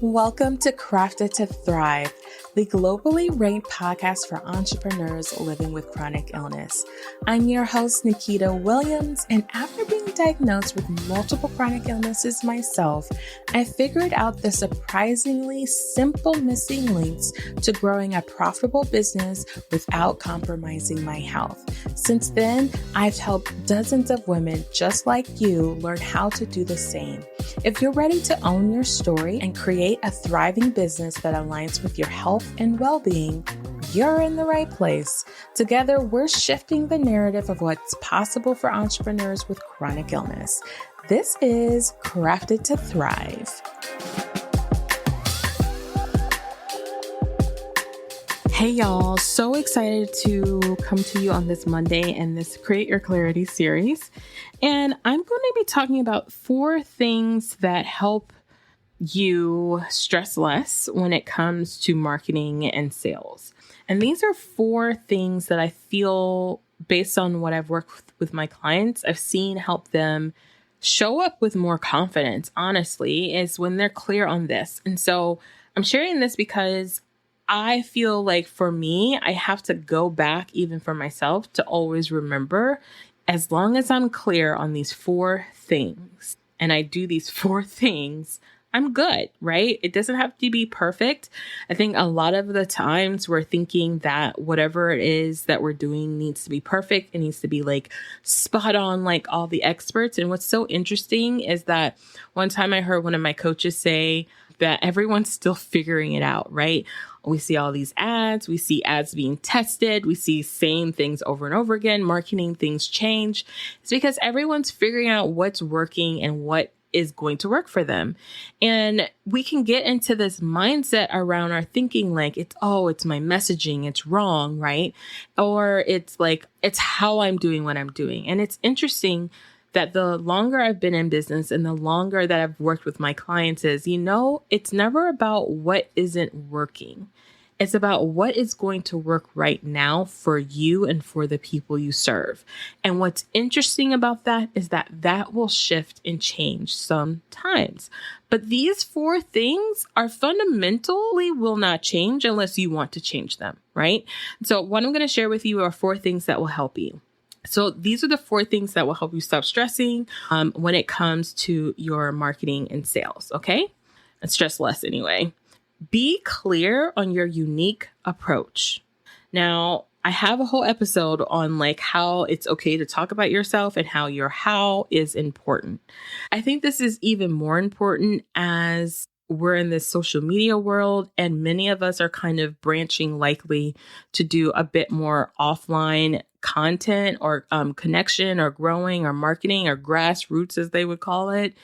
Welcome to Crafted to Thrive, the globally ranked podcast for entrepreneurs living with chronic illness. I'm your host, Nikita Williams, and after being diagnosed with multiple chronic illnesses myself, I figured out the surprisingly simple missing links to growing a profitable business without compromising my health. Since then, I've helped dozens of women just like you learn how to do the same. If you're ready to own your story and create a thriving business that aligns with your health and well-being, you're in the right place. Together, we're shifting the narrative of what's possible for entrepreneurs with chronic illness. This is Crafted to Thrive. Hey y'all, so excited to come to you on this Monday in this Create Your Clarity series. And I'm going to be talking about 4 things that help you stress less when it comes to marketing and sales. And these are 4 things that I feel, based on what I've worked with my clients, I've seen help them show up with more confidence, honestly, is when they're clear on this. And so I'm sharing this because I feel like for me, I have to go back even for myself to always remember, as long as I'm clear on these 4 things and I do these 4 things, I'm good, right? It doesn't have to be perfect. I think a lot of the times we're thinking that whatever it is that we're doing needs to be perfect. It needs to be like spot on, like all the experts. And what's so interesting is that one time I heard one of my coaches say that everyone's still figuring it out, right? We see all these ads, we see ads being tested, we see same things over and over again, marketing things change. It's because everyone's figuring out what's working and what is going to work for them. And we can get into this mindset around our thinking like it's my messaging, it's wrong, right? Or it's like, it's how I'm doing what I'm doing. And it's interesting that the longer I've been in business and the longer that I've worked with my clients is, it's never about what isn't working. It's about what is going to work right now for you and for the people you serve. And what's interesting about that is that that will shift and change sometimes. But these 4 things are fundamentally will not change unless you want to change them, right? So what I'm going to share with you are 4 things that will help you. So these are the 4 things that will help you stop stressing when it comes to your marketing and sales, okay? And stress less anyway. Be clear on your unique approach. Now, I have a whole episode on like how it's okay to talk about yourself and how your how is important. I think this is even more important as we're in this social media world, and many of us are kind of branching likely to do a bit more offline content or connection or growing or marketing or grassroots, as they would call it.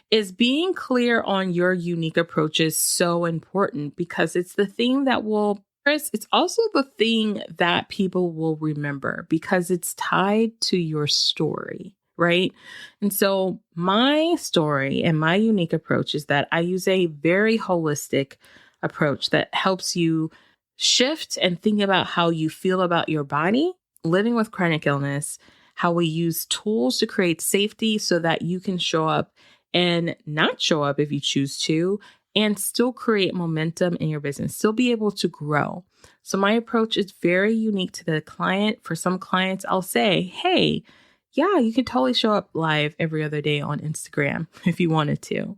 Is being clear on your unique approach is so important because it's the thing that it's also the thing that people will remember because it's tied to your story, right? And so my story and my unique approach is that I use a very holistic approach that helps you shift and think about how you feel about your body, living with chronic illness, how we use tools to create safety so that you can show up and not show up if you choose to, and still create momentum in your business, still be able to grow. So my approach is very unique to the client. For some clients, I'll say, hey, yeah, you can totally show up live every other day on Instagram if you wanted to.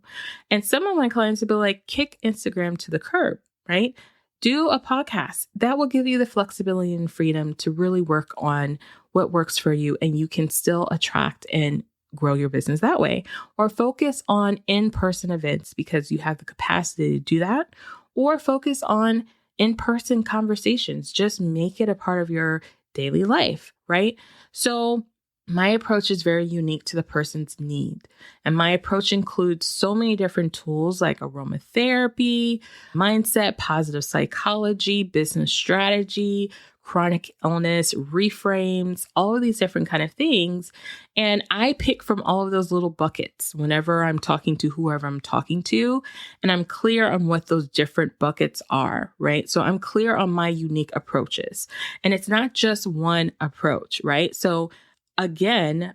And some of my clients will be like, kick Instagram to the curb, right? Do a podcast. That will give you the flexibility and freedom to really work on what works for you, and you can still attract and grow your business that way. Or focus on in-person events because you have the capacity to do that. Or focus on in-person conversations. Just make it a part of your daily life, right? So my approach is very unique to the person's need. And my approach includes so many different tools like aromatherapy, mindset, positive psychology, business strategy, chronic illness, reframes, all of these different kind of things. And I pick from all of those little buckets whenever I'm talking to whoever I'm talking to, and I'm clear on what those different buckets are, right? So I'm clear on my unique approaches, and it's not just one approach, right? So again,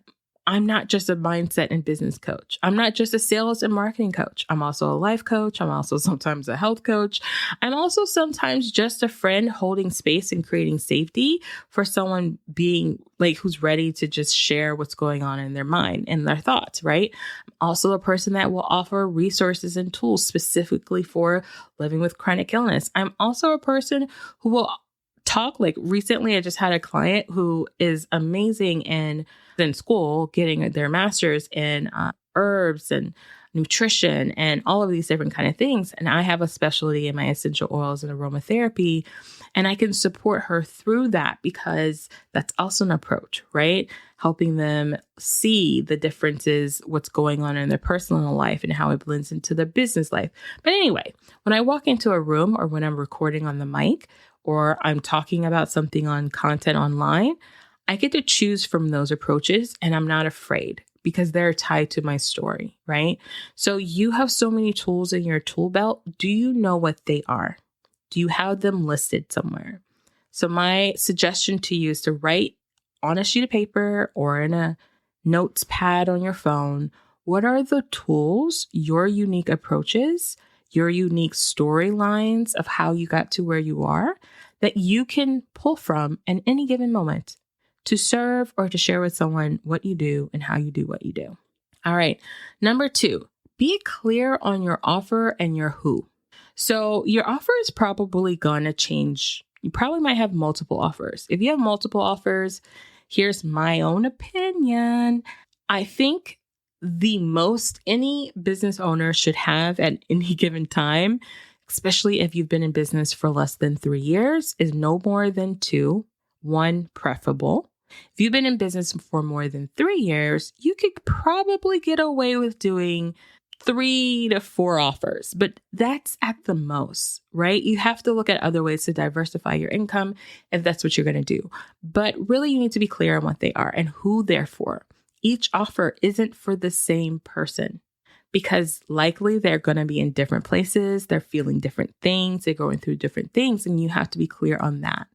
I'm not just a mindset and business coach. I'm not just a sales and marketing coach. I'm also a life coach. I'm also sometimes a health coach. I'm also sometimes just a friend holding space and creating safety for someone being like who's ready to just share what's going on in their mind and their thoughts, right? I'm also a person that will offer resources and tools specifically for living with chronic illness. I'm also a person who will talk. Like recently, I just had a client who is amazing and in school getting their master's in herbs and nutrition and all of these different kind of things. And I have a specialty in my essential oils and aromatherapy, and I can support her through that because that's also an approach, right? Helping them see the differences, what's going on in their personal life and how it blends into their business life. But anyway, when I walk into a room or when I'm recording on the mic or I'm talking about something on content online, I get to choose from those approaches and I'm not afraid because they're tied to my story, right? So you have so many tools in your tool belt. Do you know what they are? Do you have them listed somewhere? So my suggestion to you is to write on a sheet of paper or in a notes pad on your phone, what are the tools, your unique approaches, your unique storylines of how you got to where you are that you can pull from in any given moment to serve or to share with someone what you do and how you do what you do. All right. Number 2, be clear on your offer and your who. So your offer is probably going to change. You probably might have multiple offers. If you have multiple offers, here's my own opinion. I think the most any business owner should have at any given time, especially if you've been in business for less than 3 years, is no more than 2, 1 preferable. If you've been in business for more than 3 years, you could probably get away with doing 3 to 4 offers, but that's at the most, right? You have to look at other ways to diversify your income if that's what you're going to do. But really, you need to be clear on what they are and who they're for. Each offer isn't for the same person because likely they're going to be in different places. They're feeling different things. They're going through different things, and you have to be clear on that.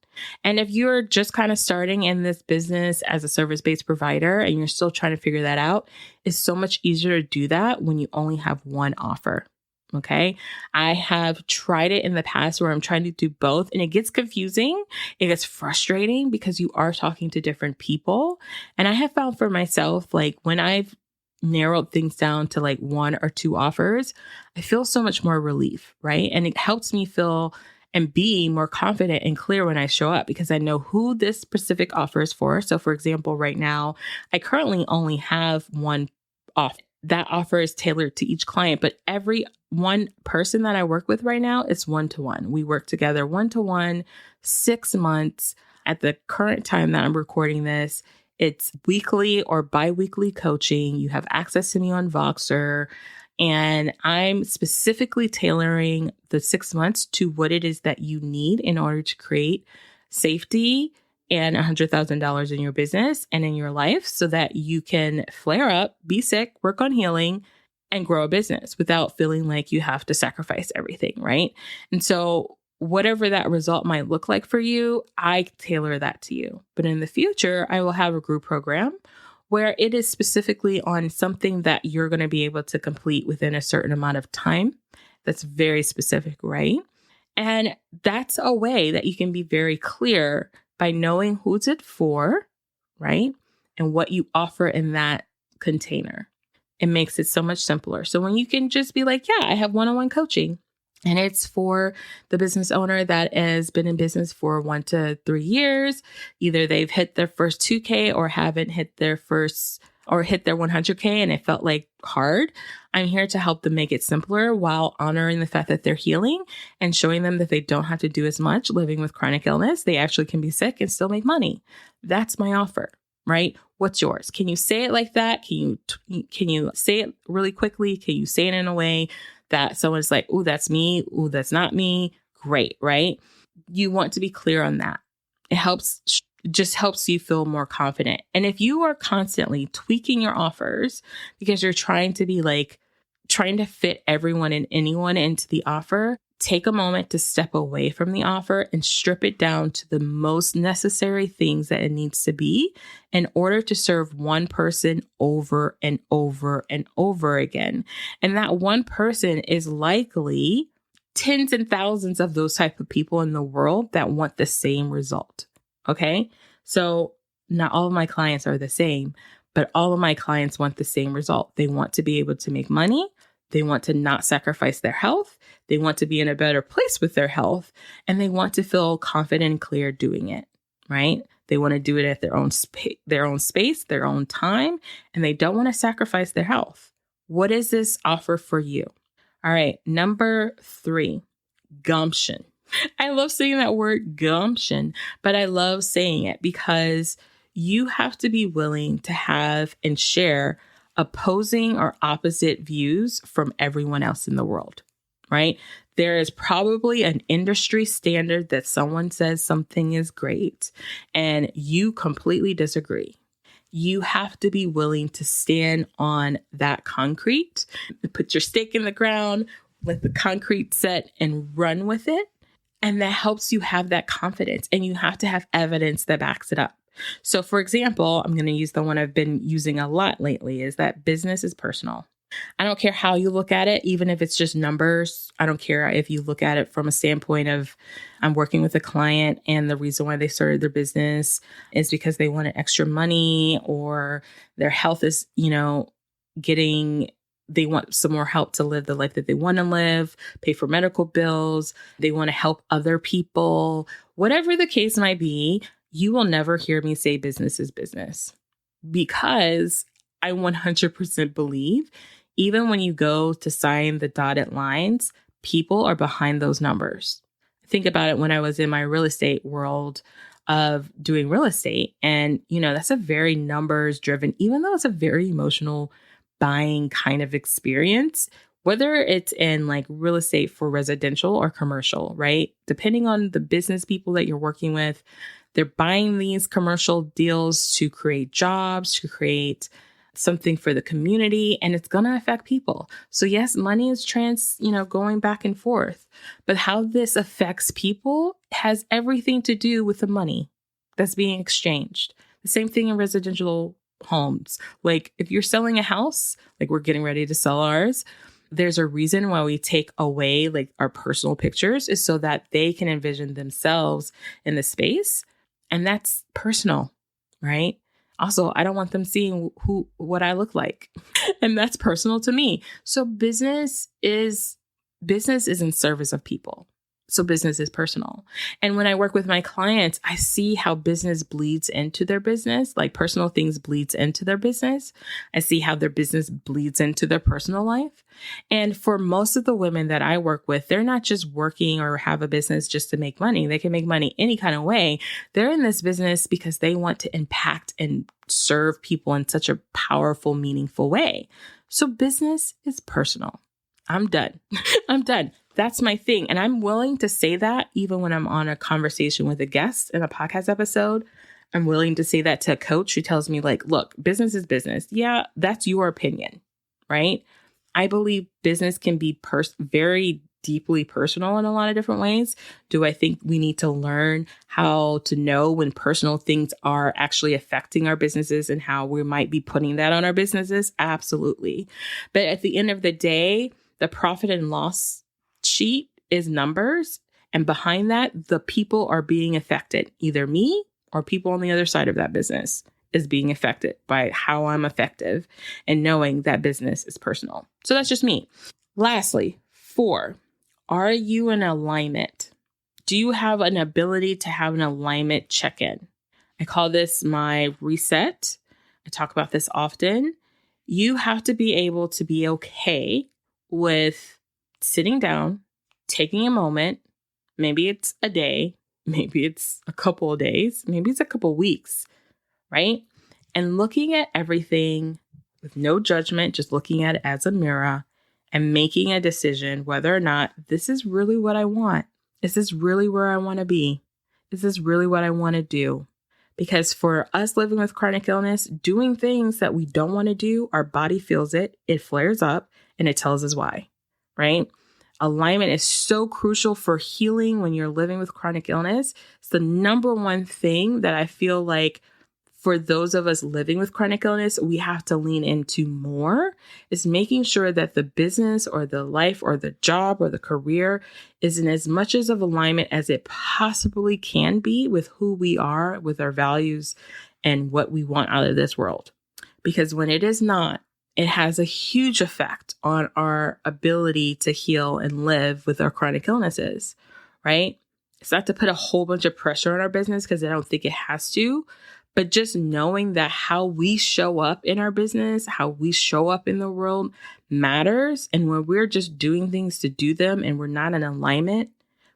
And if you're just kind of starting in this business as a service-based provider and you're still trying to figure that out, it's so much easier to do that when you only have one offer. Okay. I have tried it in the past where I'm trying to do both and it gets confusing. It gets frustrating because you are talking to different people. And I have found for myself, like when I've narrowed things down to like 1 or 2 offers, I feel so much more relief, right? And it helps me feel and be more confident and clear when I show up because I know who this specific offer is for. So for example, right now, I currently only have one offer. That offer is tailored to each client, but every one person that I work with right now is 1-to-1. We work together 1-to-1, 6 months. At the current time that I'm recording this, it's weekly or bi-weekly coaching. You have access to me on Voxer. And I'm specifically tailoring the 6 months to what it is that you need in order to create safety and $100,000 in your business and in your life so that you can flare up, be sick, work on healing, and grow a business without feeling like you have to sacrifice everything, right? And so whatever that result might look like for you, I tailor that to you. But in the future, I will have a group program where it is specifically on something that you're going to be able to complete within a certain amount of time. That's very specific, right? And that's a way that you can be very clear by knowing who's it for, right? And what you offer in that container. It makes it so much simpler. So when you can just be like, yeah, I have one-on-one coaching. And it's for the business owner that has been in business for 1 to 3 years. Either they've hit their first 2K or haven't hit their first or hit their 100K and it felt like hard. I'm here to help them make it simpler while honoring the fact that they're healing and showing them that they don't have to do as much living with chronic illness. They actually can be sick and still make money. That's my offer, right? What's yours? Can you say it like that? Can you say it really quickly? Can you say it in a way that someone's like, oh, that's me. Oh, that's not me. Great, right? You want to be clear on that. It just helps you feel more confident. And if you are constantly tweaking your offers because you're trying to fit everyone and anyone into the offer, Take a moment to step away from the offer and strip it down to the most necessary things that it needs to be in order to serve one person over and over and over again. And that one person is likely tens and thousands of those type of people in the world that want the same result. Okay. So not all of my clients are the same, but all of my clients want the same result. They want to be able to make money. They want to not sacrifice their health. They want to be in a better place with their health, and they want to feel confident and clear doing it, right? They want to do it at their own space, their own time, and they don't want to sacrifice their health. What is this offer for you? All right, number 3, gumption. I love saying that word gumption, but I love saying it because you have to be willing to have and share opposing or opposite views from everyone else in the world, right? There is probably an industry standard that someone says something is great and you completely disagree. You have to be willing to stand on that concrete, put your stake in the ground, let the concrete set and run with it. And that helps you have that confidence, and you have to have evidence that backs it up. So for example, I'm going to use the one I've been using a lot lately, is that business is personal. I don't care how you look at it, even if it's just numbers. I don't care if you look at it from a standpoint of I'm working with a client and the reason why they started their business is because they wanted extra money or their health is, they want some more help to live the life that they want to live, pay for medical bills. They want to help other people. Whatever the case might be, you will never hear me say business is business, because I 100% believe even when you go to sign the dotted lines, people are behind those numbers. Think about it when I was in my real estate world of doing real estate. And, that's a very numbers driven, even though it's a very emotional buying kind of experience, whether it's in like real estate for residential or commercial, right? Depending on the business people that you're working with, they're buying these commercial deals to create jobs, to create something for the community, and it's going to affect people. So yes, money is going back and forth, but how this affects people has everything to do with the money that's being exchanged. The same thing in residential homes. Like if you're selling a house, like we're getting ready to sell ours, there's a reason why we take away like our personal pictures is so that they can envision themselves in the space. And that's personal, right? Also, I don't want them seeing what I look like. And that's personal to me. So business is in service of people. So business is personal. And when I work with my clients, I see how business bleeds into their business, like personal things bleeds into their business. I see how their business bleeds into their personal life. And for most of the women that I work with, they're not just working or have a business just to make money. They can make money any kind of way. They're in this business because they want to impact and serve people in such a powerful, meaningful way. So business is personal. I'm done. I'm done. That's my thing. And I'm willing to say that even when I'm on a conversation with a guest in a podcast episode. I'm willing to say that to a coach who tells me like, look, business is business. Yeah, that's your opinion, right? I believe business can be very deeply personal in a lot of different ways. Do I think we need to learn how to know when personal things are actually affecting our businesses and how we might be putting that on our businesses? Absolutely. But at the end of the day, the profit and loss sheet is numbers. And behind that, the people are being affected. Either me or people on the other side of that business is being affected by how I'm effective and knowing that business is personal. So that's just me. Lastly, 4, are you in alignment? Do you have an ability to have an alignment check-in? I call this my reset. I talk about this often. You have to be able to be okay with sitting down, taking a moment. Maybe it's a day, maybe it's a couple of days, maybe it's a couple of weeks, right? And looking at everything with no judgment, just looking at it as a mirror and making a decision whether or not this is really what I want. Is this really where I want to be? Is this really what I want to do? Because for us living with chronic illness, doing things that we don't want to do, our body feels it, it flares up, and it tells us why, right? Alignment is so crucial for healing when you're living with chronic illness. It's the number one thing that I feel like for those of us living with chronic illness, we have to lean into more, is making sure that the business or the life or the job or the career is in as much as of alignment as it possibly can be with who we are, with our values, and what we want out of this world. Because when it is not, it has a huge effect on our ability to heal and live with our chronic illnesses, right? It's not to put a whole bunch of pressure on our business, because I don't think it has to, but just knowing that how we show up in our business, how we show up in the world matters. And when we're just doing things to do them and we're not in alignment,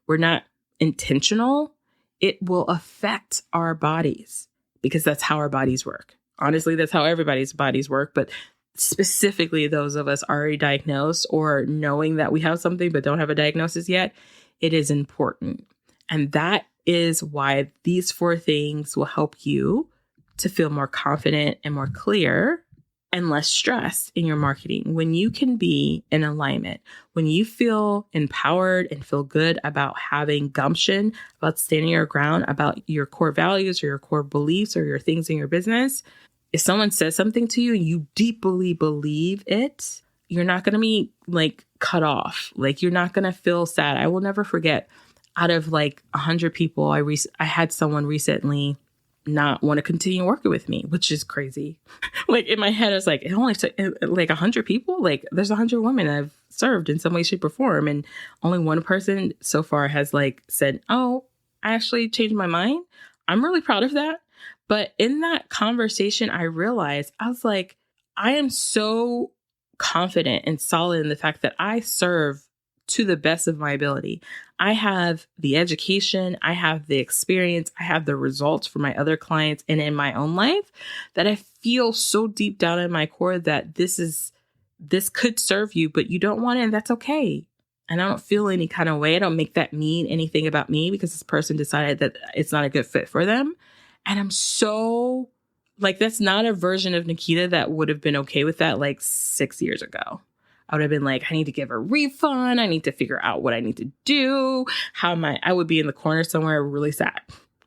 we're not intentional, it will affect our bodies, because that's how our bodies work. Honestly, that's how everybody's bodies work. But specifically those of us already diagnosed or knowing that we have something but don't have a diagnosis yet, it is important. And that is why these 4 things will help you to feel more confident and more clear and less stressed in your marketing. When you can be in alignment, when you feel empowered and feel good about having gumption, about standing your ground, about your core values or your core beliefs or your things in your business, if someone says something to you and you deeply believe it, you're not going to be like cut off. Like, you're not going to feel sad. I will never forget, out of like 100 people, I had someone recently not want to continue working with me, which is crazy. Like, in my head, I was like, it only took like 100 people. Like, there's 100 women I've served in some way, shape, or form. And only one person so far has like said, oh, I actually changed my mind. I'm really proud of that. But in that conversation, I realized, I was like, I am so confident and solid in the fact that I serve to the best of my ability. I have the education, I have the experience, I have the results for my other clients and in my own life, that I feel so deep down in my core that this could serve you, but you don't want it, and that's okay. And I don't feel any kind of way. I don't make that mean anything about me because this person decided that it's not a good fit for them. And I'm so like, that's not a version of Nikita that would have been okay with that like 6 years ago. I would have been like, I need to give a refund. I need to figure out what I need to do. I would be in the corner somewhere really sad,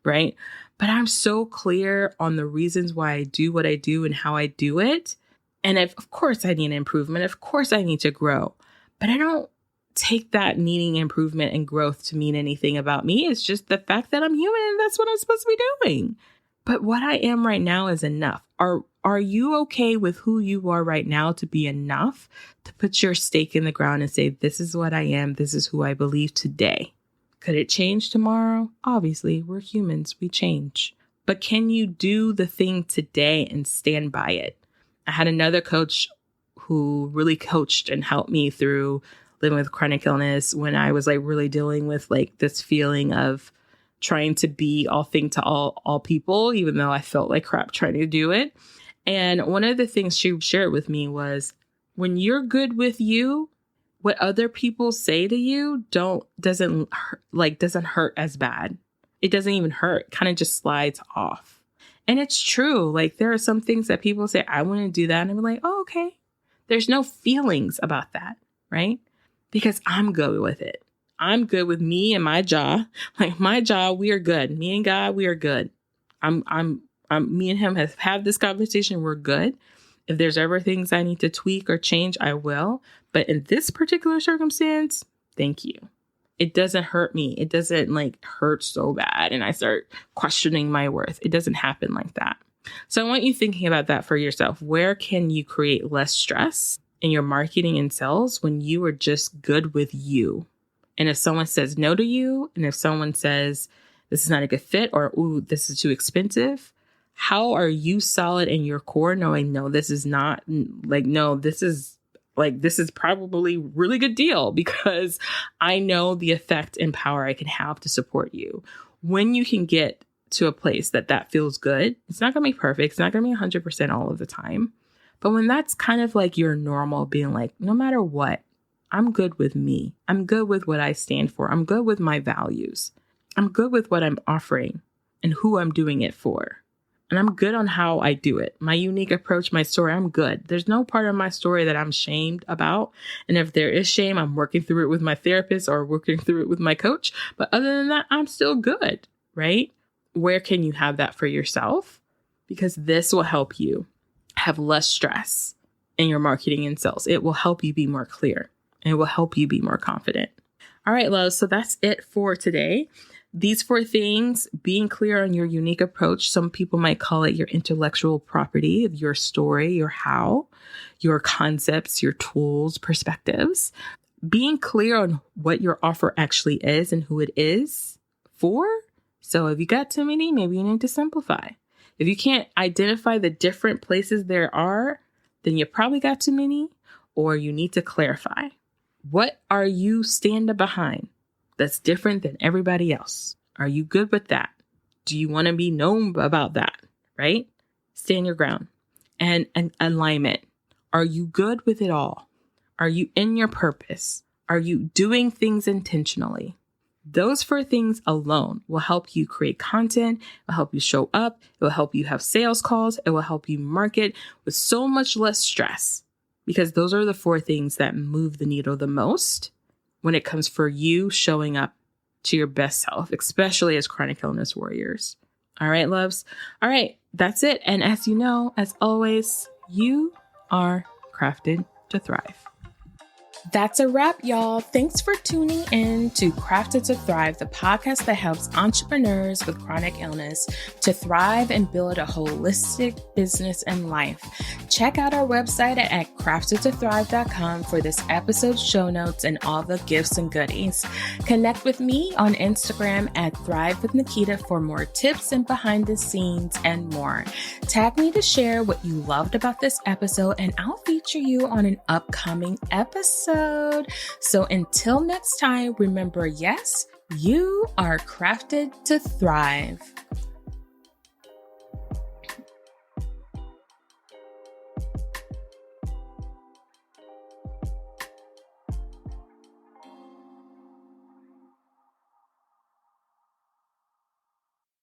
right? But I'm so clear on the reasons why I do what I do and how I do it. And of course I need improvement. Of course I need to grow. But I don't take that needing improvement and growth to mean anything about me. It's just the fact that I'm human and that's what I'm supposed to be doing. But what I am right now is enough. Are you okay with who you are right now to be enough to put your stake in the ground and say, this is what I am. This is who I believe today. Could it change tomorrow? Obviously, we're humans. We change. But can you do the thing today and stand by it? I had another coach who really coached and helped me through living with chronic illness when I was like really dealing with like this feeling of trying to be all thing to all people, even though I felt like crap trying to do it. And one of the things she shared with me was, when you're good with you, what other people say to you doesn't hurt as bad. It doesn't even hurt. It kind of just slides off. And it's true. Like, there are some things that people say, I want to do that. And I'm like, oh, okay. There's no feelings about that, right? Because I'm good with it. I'm good with me and my jaw. Like, my jaw, we are good. Me and God, we are good. Me and him have had this conversation. We're good. If there's ever things I need to tweak or change, I will. But in this particular circumstance, thank you. It doesn't hurt me. It doesn't like hurt so bad and I start questioning my worth. It doesn't happen like that. So I want you thinking about that for yourself. Where can you create less stress in your marketing and sales when you are just good with you? And if someone says no to you, and if someone says this is not a good fit, or ooh, this is too expensive, how are you solid in your core knowing, no, this is not like, no, this is probably a really good deal because I know the effect and power I can have to support you. When you can get to a place that feels good, it's not going to be perfect. It's not going to be 100% all of the time. But when that's kind of like your normal, being like, no matter what, I'm good with me. I'm good with what I stand for. I'm good with my values. I'm good with what I'm offering and who I'm doing it for. And I'm good on how I do it. My unique approach, my story, I'm good. There's no part of my story that I'm shamed about. And if there is shame, I'm working through it with my therapist or working through it with my coach. But other than that, I'm still good, right? Where can you have that for yourself? Because this will help you have less stress in your marketing and sales. It will help you be more clear. And it will help you be more confident. All right, loves. So that's it for today. These 4 things: being clear on your unique approach. Some people might call it your intellectual property of your story, your how, your concepts, your tools, perspectives. Being clear on what your offer actually is and who it is for. So if you got too many, maybe you need to simplify. If you can't identify the different places there are, then you probably got too many, or you need to clarify. What are you standing behind that's different than everybody else? Are you good with that? Do you want to be known about that, right? Stand your ground. And alignment. Are you good with it all? Are you in your purpose? Are you doing things intentionally? Those 4 things alone will help you create content, will help you show up, it will help you have sales calls, it will help you market with so much less stress, because those are the 4 things that move the needle the most when it comes for you showing up to your best self, especially as chronic illness warriors. All right, loves. All right, that's it. And as you know, as always, you are crafted to thrive. That's a wrap, y'all. Thanks for tuning in to Crafted to Thrive, the podcast that helps entrepreneurs with chronic illness to thrive and build a holistic business and life. Check out our website at craftedtothrive.com for this episode's show notes and all the gifts and goodies. Connect with me on Instagram at Thrive with Nikita for more tips and behind the scenes and more. Tag me to share what you loved about this episode, and I'll feature you on an upcoming episode. So until next time, remember, yes, you are crafted to thrive.